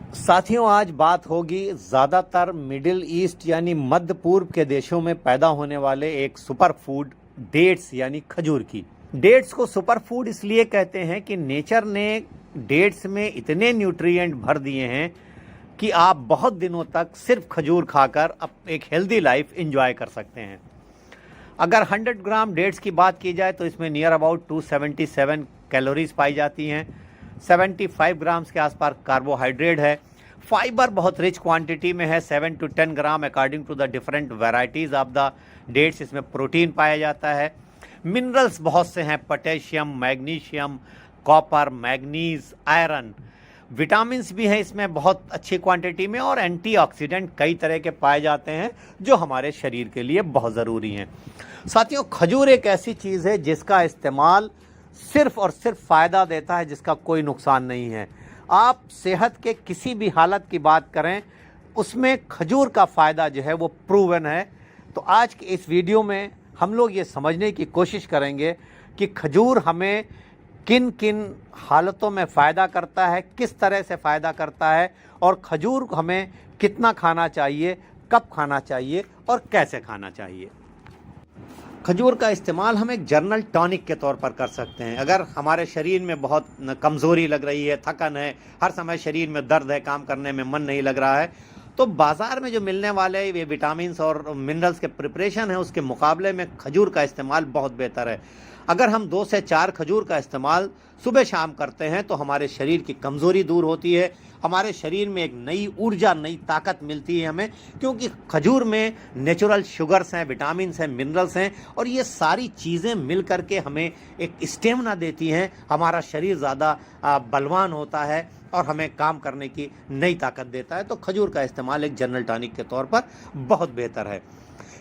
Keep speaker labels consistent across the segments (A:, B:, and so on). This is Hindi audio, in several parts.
A: साथियों, आज बात होगी ज़्यादातर मिडिल ईस्ट यानी मध्य पूर्व के देशों में पैदा होने वाले एक सुपर फूड डेट्स यानी खजूर की। डेट्स को सुपर फूड इसलिए कहते हैं कि नेचर ने डेट्स में इतने न्यूट्रिएंट भर दिए हैं कि आप बहुत दिनों तक सिर्फ खजूर खाकर एक हेल्दी लाइफ एंजॉय कर सकते हैं। अगर 100 ग्राम डेट्स की बात की जाए तो इसमें नियर अबाउट 277 कैलोरीज पाई जाती हैं। 75 ग्राम्स के आसपास कार्बोहाइड्रेट है। फाइबर बहुत रिच क्वांटिटी में है, 7 to 10 gram according to the different varieties of the dates. इसमें प्रोटीन पाया जाता है। मिनरल्स बहुत से हैं, potassium, magnesium, copper, manganese, iron. Vitamins भी हैं इसमें बहुत अच्छी क्वांटिटी में, और एंटीऑक्सीडेंट कई तरह के पाए जाते हैं जो हमारे शरीर के लिए बहुत ज़रूरी हैं। साथियों, खजूर एक ऐसी चीज़ है जिसका इस्तेमाल सिर्फ और सिर्फ फ़ायदा देता है, जिसका कोई नुकसान नहीं है। आप सेहत के किसी भी हालत की बात करें, उसमें खजूर का फ़ायदा जो है वो प्रूवन है। तो आज के इस वीडियो में हम लोग ये समझने की कोशिश करेंगे कि खजूर हमें किन किन हालतों में फ़ायदा करता है, किस तरह से फ़ायदा करता है, और खजूर हमें कितना खाना चाहिए, कब खाना चाहिए और कैसे खाना चाहिए। खजूर का इस्तेमाल हम एक जर्नल टॉनिक के तौर पर कर सकते हैं। अगर हमारे शरीर में बहुत कमज़ोरी लग रही है, थकन है, हर समय शरीर में दर्द है, काम करने में मन नहीं लग रहा है, तो बाज़ार में जो मिलने वाले ये विटामिन्स और मिनरल्स के प्रिपरेशन है, उसके मुकाबले में खजूर का इस्तेमाल बहुत बेहतर है। अगर हम 2 से 4 खजूर का इस्तेमाल सुबह शाम करते हैं तो हमारे शरीर की कमज़ोरी दूर होती है, हमारे शरीर में एक नई ऊर्जा, नई ताकत मिलती है हमें, क्योंकि खजूर में नेचुरल शुगर्स हैं, विटामिन्स हैं, मिनरल्स हैं, और ये सारी चीज़ें मिल कर के हमें एक स्टेमिना देती हैं। हमारा शरीर ज़्यादा बलवान होता है और हमें काम करने की नई ताकत देता है। तो खजूर का इस्तेमाल एक जनरल टॉनिक के तौर पर बहुत बेहतर है।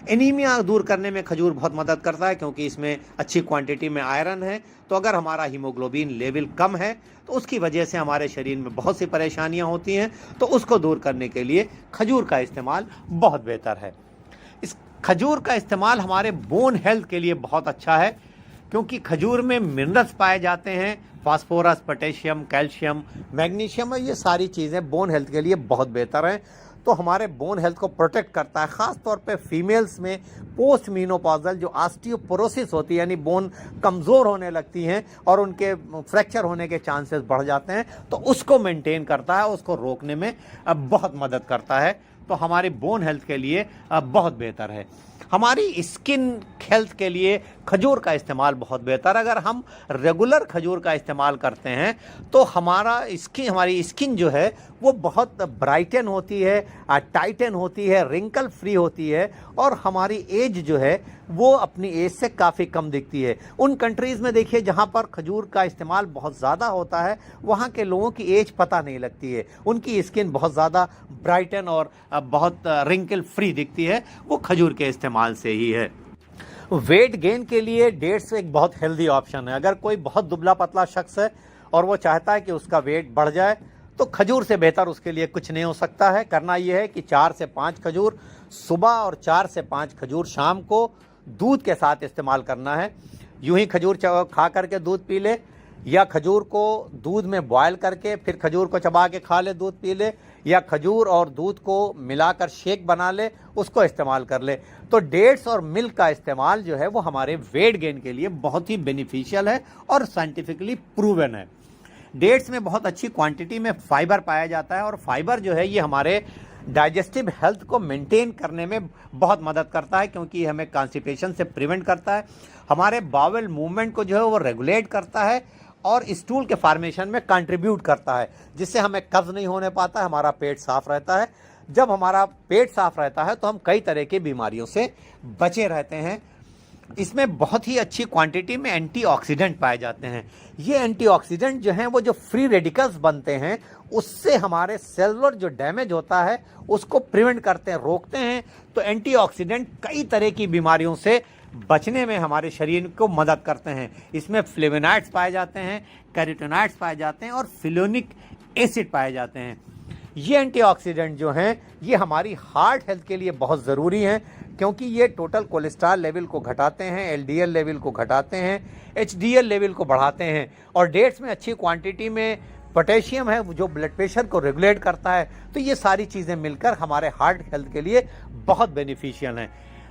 A: एनीमिया दूर करने में खजूर बहुत मदद करता है, क्योंकि इसमें अच्छी क्वांटिटी में आयरन है। तो अगर हमारा हीमोग्लोबिन लेवल कम है तो उसकी वजह से हमारे शरीर में बहुत सी परेशानियां होती हैं, तो उसको दूर करने के लिए खजूर का इस्तेमाल बहुत बेहतर है। इस खजूर का इस्तेमाल हमारे बोन हेल्थ के लिए बहुत अच्छा है, क्योंकि खजूर में मिनरल्स पाए जाते हैं, फास्फोरस, पोटेशियम, कैल्शियम, मैग्नीशियम, और ये सारी चीज़ें बोन हेल्थ के लिए बहुत बेहतर हैं। तो हमारे बोन हेल्थ को प्रोटेक्ट करता है। ख़ास तौर पे फीमेल्स में पोस्ट मीनोपॉजल जो ऑस्टियोपोरोसिस होती है, यानी बोन कमज़ोर होने लगती हैं और उनके फ्रैक्चर होने के चांसेस बढ़ जाते हैं, तो उसको मेंटेन करता है, उसको रोकने में बहुत मदद करता है। तो हमारी बोन हेल्थ के लिए बहुत बेहतर है। हमारी स्किन हेल्थ के लिए खजूर का इस्तेमाल बहुत बेहतर। अगर हम रेगुलर खजूर का इस्तेमाल करते हैं तो हमारी स्किन जो है वो बहुत ब्राइटन होती है, टाइटन होती है, रिंकल फ्री होती है, और हमारी एज जो है वो अपनी एज से काफ़ी कम दिखती है। उन कंट्रीज़ में देखिए जहाँ पर खजूर का इस्तेमाल बहुत ज़्यादा होता है, वहाँ के लोगों की एज पता नहीं लगती है, उनकी स्किन बहुत ज़्यादा ब्राइटन और बहुत रिंकल फ्री दिखती है, वो खजूर के इस्तेमाल से ही है। वेट गेन के लिए डेट्स एक बहुत हेल्दी ऑप्शन है। अगर कोई बहुत दुबला पतला शख्स है और वो चाहता है कि उसका वेट बढ़ जाए, तो खजूर से बेहतर उसके लिए कुछ नहीं हो सकता है। करना ये है कि 4 से 5 खजूर सुबह और 4 से 5 खजूर शाम को दूध के साथ इस्तेमाल करना है। यूं ही खजूर खा करके दूध पी ले, या खजूर को दूध में बॉयल करके फिर खजूर को चबा के खा ले, दूध पी ले, या खजूर और दूध को मिलाकर शेक बना ले, उसको इस्तेमाल कर ले। तो डेट्स और मिल्क का इस्तेमाल जो है वो हमारे वेट गेन के लिए बहुत ही बेनिफिशियल है और साइंटिफिकली प्रूवन है। डेट्स में बहुत अच्छी क्वांटिटी में फाइबर पाया जाता है, और फाइबर जो है ये हमारे डाइजेस्टिव हेल्थ को मेंटेन करने में बहुत मदद करता है, क्योंकि हमें कॉन्स्टिपेशन से प्रिवेंट करता है, हमारे बाउल मूवमेंट को जो है वो रेगुलेट करता है, और स्टूल के फॉर्मेशन में कंट्रीब्यूट करता है, जिससे हमें कब्ज नहीं होने पाता है, हमारा पेट साफ रहता है। जब हमारा पेट साफ रहता है तो हम कई तरह की बीमारियों से बचे रहते हैं। इसमें बहुत ही अच्छी क्वांटिटी में एंटीऑक्सीडेंट पाए जाते हैं। ये एंटीऑक्सीडेंट जो हैं वो जो फ्री रेडिकल्स बनते हैं, उससे हमारे सेलुलर जो डैमेज होता है उसको प्रिवेंट करते हैं, रोकते हैं। तो एंटीऑक्सीडेंट कई तरह की बीमारियों से बचने में हमारे शरीर को मदद करते हैं। इसमें फ्लेवोनॉइड्स पाए जाते हैं, कैरोटीनॉइड्स पाए जाते हैं, और फिलोनिक एसिड पाए जाते हैं। ये एंटीऑक्सीडेंट जो हैं ये हमारी हार्ट हेल्थ के लिए बहुत ज़रूरी हैं, क्योंकि ये टोटल कोलेस्ट्रॉल लेवल को घटाते हैं, एलडीएल लेवल को घटाते हैं, एचडीएल लेवल को बढ़ाते हैं। और डेट्स में अच्छी क्वांटिटी में पोटेशियम है जो ब्लड प्रेशर को रेगुलेट करता है। तो ये सारी चीज़ें मिलकर हमारे हार्ट हेल्थ के लिए बहुत बेनिफिशियल हैं।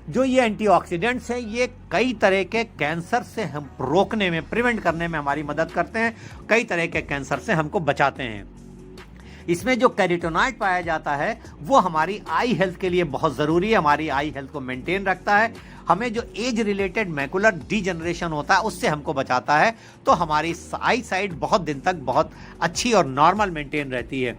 A: जो ये एंटीऑक्सीडेंट्स हैं ये कई तरह के कैंसर से हम रोकने में, प्रिवेंट करने में हमारी मदद करते हैं, कई तरह के कैंसर से हमको बचाते हैं। इसमें जो कैरोटीनॉइड पाया जाता है वो हमारी आई हेल्थ के लिए बहुत ज़रूरी है, हमारी आई हेल्थ को मेंटेन रखता है, हमें जो एज रिलेटेड मैकुलर डीजनरेशन होता है उससे हमको बचाता है। तो हमारी आई साइट बहुत दिन तक बहुत अच्छी और नॉर्मल मेंटेन रहती है।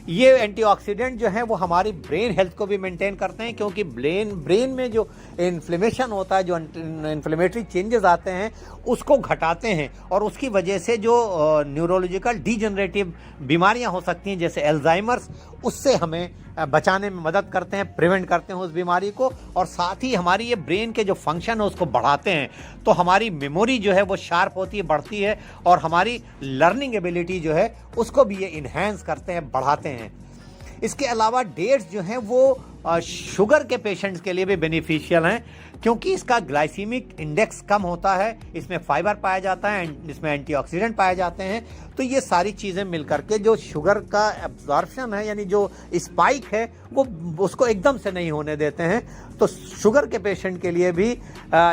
A: ये एंटीऑक्सीडेंट जो है वो हमारी ब्रेन हेल्थ को भी मेंटेन करते हैं, क्योंकि ब्रेन में जो इन्फ्लेमेशन होता है, जो इन्फ्लेमेटरी चेंजेस आते हैं उसको घटाते हैं, और उसकी वजह से जो न्यूरोलॉजिकल डीजनरेटिव बीमारियां हो सकती हैं जैसे एल्जाइमर्स, उससे हमें बचाने में मदद करते हैं, प्रिवेंट करते हैं उस बीमारी को। और साथ ही हमारी ये ब्रेन के जो फंक्शन है उसको बढ़ाते हैं, तो हमारी मेमोरी जो है वो शार्प होती है, बढ़ती है, और हमारी लर्निंग एबिलिटी जो है उसको भी ये इन्हेंस करते हैं, बढ़ाते हैं। इसके अलावा डेट्स जो हैं वो शुगर के पेशेंट्स के लिए भी बेनिफिशियल हैं, क्योंकि इसका ग्लाइसीमिक इंडेक्स कम होता है, इसमें फाइबर पाया जाता है, इसमें एंटीऑक्सीडेंट पाए जाते हैं। तो ये सारी चीज़ें मिलकर के जो शुगर का एब्जॉर्प्शन है, यानी जो स्पाइक है, वो उसको एकदम से नहीं होने देते हैं। तो शुगर के पेशेंट के लिए भी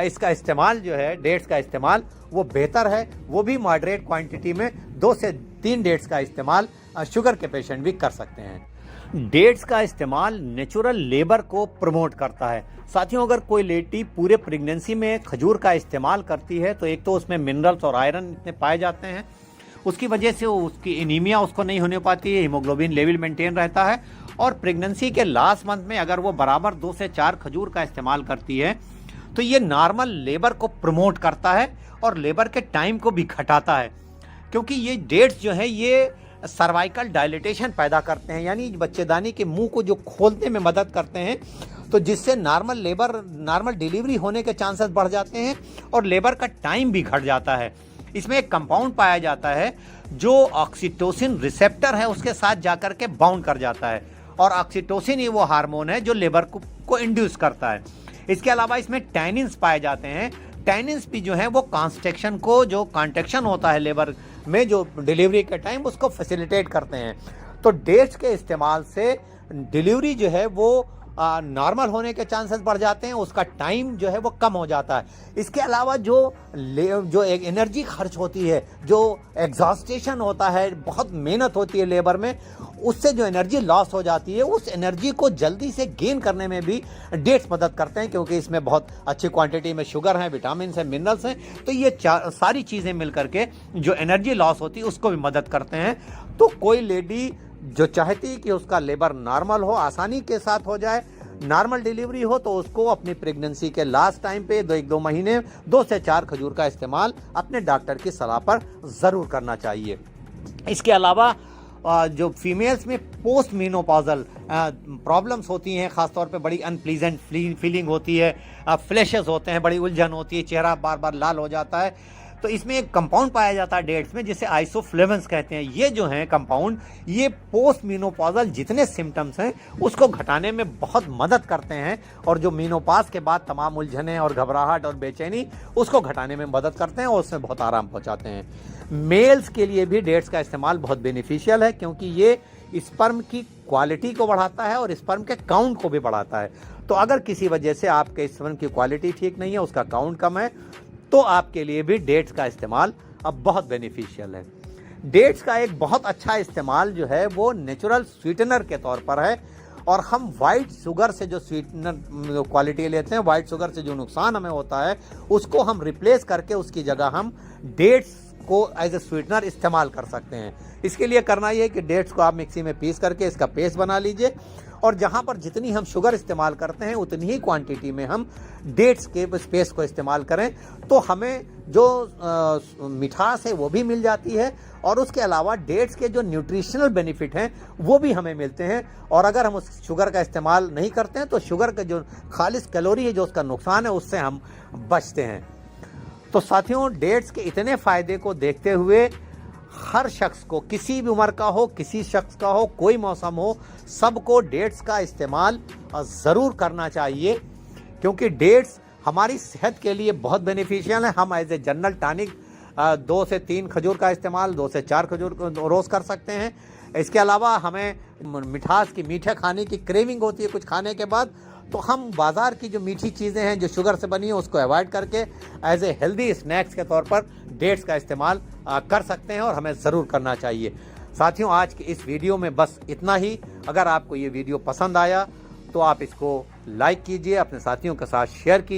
A: इसका इस्तेमाल जो है, डेट्स का इस्तेमाल वो बेहतर है, वो भी मॉडरेट क्वांटिटी में 2 से 3 डेट्स का इस्तेमाल शुगर के पेशेंट भी कर सकते हैं। डेट्स का इस्तेमाल नेचुरल लेबर को प्रमोट करता है। साथियों, अगर कोई लेडी पूरे प्रेगनेंसी में खजूर का इस्तेमाल करती है तो एक तो उसमें मिनरल्स और आयरन इतने पाए जाते हैं, उसकी वजह से उसकी एनीमिया उसको नहीं होने पाती है, हीमोग्लोबिन लेवल मेंटेन रहता है। और प्रेगनेंसी के लास्ट मंथ में अगर वो बराबर 2 से 4 खजूर का इस्तेमाल करती है तो ये नॉर्मल लेबर को प्रमोट करता है और लेबर के टाइम को भी घटाता है, क्योंकि ये डेट्स जो है ये सर्वाइकल डायलिटेशन पैदा करते हैं, यानी बच्चेदानी के मुंह को जो खोलने में मदद करते हैं, तो जिससे नॉर्मल डिलीवरी होने के चांसेस बढ़ जाते हैं और लेबर का टाइम भी घट जाता है। इसमें एक कंपाउंड पाया जाता है जो ऑक्सीटोसिन रिसेप्टर है उसके साथ जाकर के बाउंड कर जाता है, और ऑक्सीटोसिन ही वो हार्मोन है जो लेबर को इंड्यूस करता है। इसके अलावा इसमें टैनिन्स पाए जाते हैं। टैनिन्स भी जो है वो कॉन्स्ट्रक्शन को, जो कॉन्ट्रैक्शन होता है लेबर में जो डिलीवरी के टाइम, उसको फैसिलिटेट करते हैं। तो डेट्स के इस्तेमाल से डिलीवरी जो है वो नॉर्मल होने के चांसेस बढ़ जाते हैं, उसका टाइम जो है वो कम हो जाता है। इसके अलावा जो एक एनर्जी खर्च होती है, जो एग्जॉस्टेशन होता है, बहुत मेहनत होती है लेबर में, उससे जो एनर्जी लॉस हो जाती है, उस एनर्जी को जल्दी से गेन करने में भी डेट्स मदद करते हैं, क्योंकि इसमें बहुत अच्छी क्वांटिटी में शुगर है, विटामिन है, मिनरल्स हैं। तो ये सारी चीज़ें मिलकर के जो एनर्जी लॉस होती है उसको भी मदद करते हैं। तो कोई लेडी जो चाहती कि उसका लेबर नॉर्मल हो, आसानी के साथ हो जाए, नॉर्मल डिलीवरी हो, तो उसको अपनी प्रेगनेंसी के लास्ट टाइम पे 1-2 महीने 2 से 4 खजूर का इस्तेमाल अपने डॉक्टर की सलाह पर ज़रूर करना चाहिए। इसके अलावा जो फीमेल्स में पोस्ट मीनोपॉजल प्रॉब्लम्स होती हैं, ख़ासतौर पे बड़ी अनप्लीजेंट फीलिंग होती है, फ्लैशेस होते हैं, बड़ी उलझन होती है, चेहरा बार बार लाल हो जाता है, तो इसमें एक कंपाउंड पाया जाता है डेट्स में जिसे आइसोफ्लेवन्स कहते हैं। ये जो है कंपाउंड, ये पोस्ट मीनोपॉजल जितने सिम्टम्स हैं उसको घटाने में बहुत मदद करते हैं, और जो मीनोपाज के बाद तमाम उलझनें और घबराहट और बेचैनी, उसको घटाने में मदद करते हैं और उसमें बहुत आराम पहुंचाते हैं। मेल्स के लिए भी डेट्स का इस्तेमाल बहुत बेनिफिशियल है, क्योंकि ये स्पर्म की क्वालिटी को बढ़ाता है और स्पर्म के काउंट को भी बढ़ाता है। तो अगर किसी वजह से आपके स्पर्म की क्वालिटी ठीक नहीं है, उसका काउंट कम है, तो आपके लिए भी डेट्स का इस्तेमाल अब बहुत बेनिफिशियल है। डेट्स का एक बहुत अच्छा इस्तेमाल जो है वो नेचुरल स्वीटनर के तौर पर है, और हम वाइट शुगर से जो स्वीटनर क्वालिटी लेते हैं, वाइट शुगर से जो नुकसान हमें होता है, उसको हम रिप्लेस करके उसकी जगह हम डेट्स को एज ए स्वीटनर इस्तेमाल कर सकते हैं। इसके लिए करना ये है कि डेट्स को आप मिक्सी में पीस करके इसका पेस्ट बना लीजिए, और जहाँ पर जितनी हम शुगर इस्तेमाल करते हैं उतनी ही क्वांटिटी में हम डेट्स के पेस्ट को इस्तेमाल करें, तो हमें जो मिठास है वो भी मिल जाती है, और उसके अलावा डेट्स के जो न्यूट्रिशनल बेनिफिट हैं वो भी हमें मिलते हैं। और अगर हम उस शुगर का इस्तेमाल नहीं करते हैं तो शुगर का जो खालिस कैलोरी है, जो उसका नुकसान है, उससे हम बचते हैं। तो साथियों, डेट्स के इतने फ़ायदे को देखते हुए हर शख्स को, किसी भी उम्र का हो, किसी शख्स का हो, कोई मौसम हो, सबको डेट्स का इस्तेमाल ज़रूर करना चाहिए, क्योंकि डेट्स हमारी सेहत के लिए बहुत बेनिफिशियल है। हम एज ए जनरल टॉनिक 2 से 3 खजूर का इस्तेमाल, 2 से 4 खजूर रोज़ कर सकते हैं। इसके अलावा हमें मिठास की, मीठे खाने की क्रेविंग होती है कुछ खाने के बाद, तो हम बाज़ार की जो मीठी चीज़ें हैं जो शुगर से बनी है उसको अवॉइड करके एज ए हेल्दी स्नैक्स के तौर पर डेट्स का इस्तेमाल कर सकते हैं और हमें ज़रूर करना चाहिए। साथियों, आज की इस वीडियो में बस इतना ही। अगर आपको ये वीडियो पसंद आया तो आप इसको लाइक कीजिए, अपने साथियों के साथ शेयर कीजिए।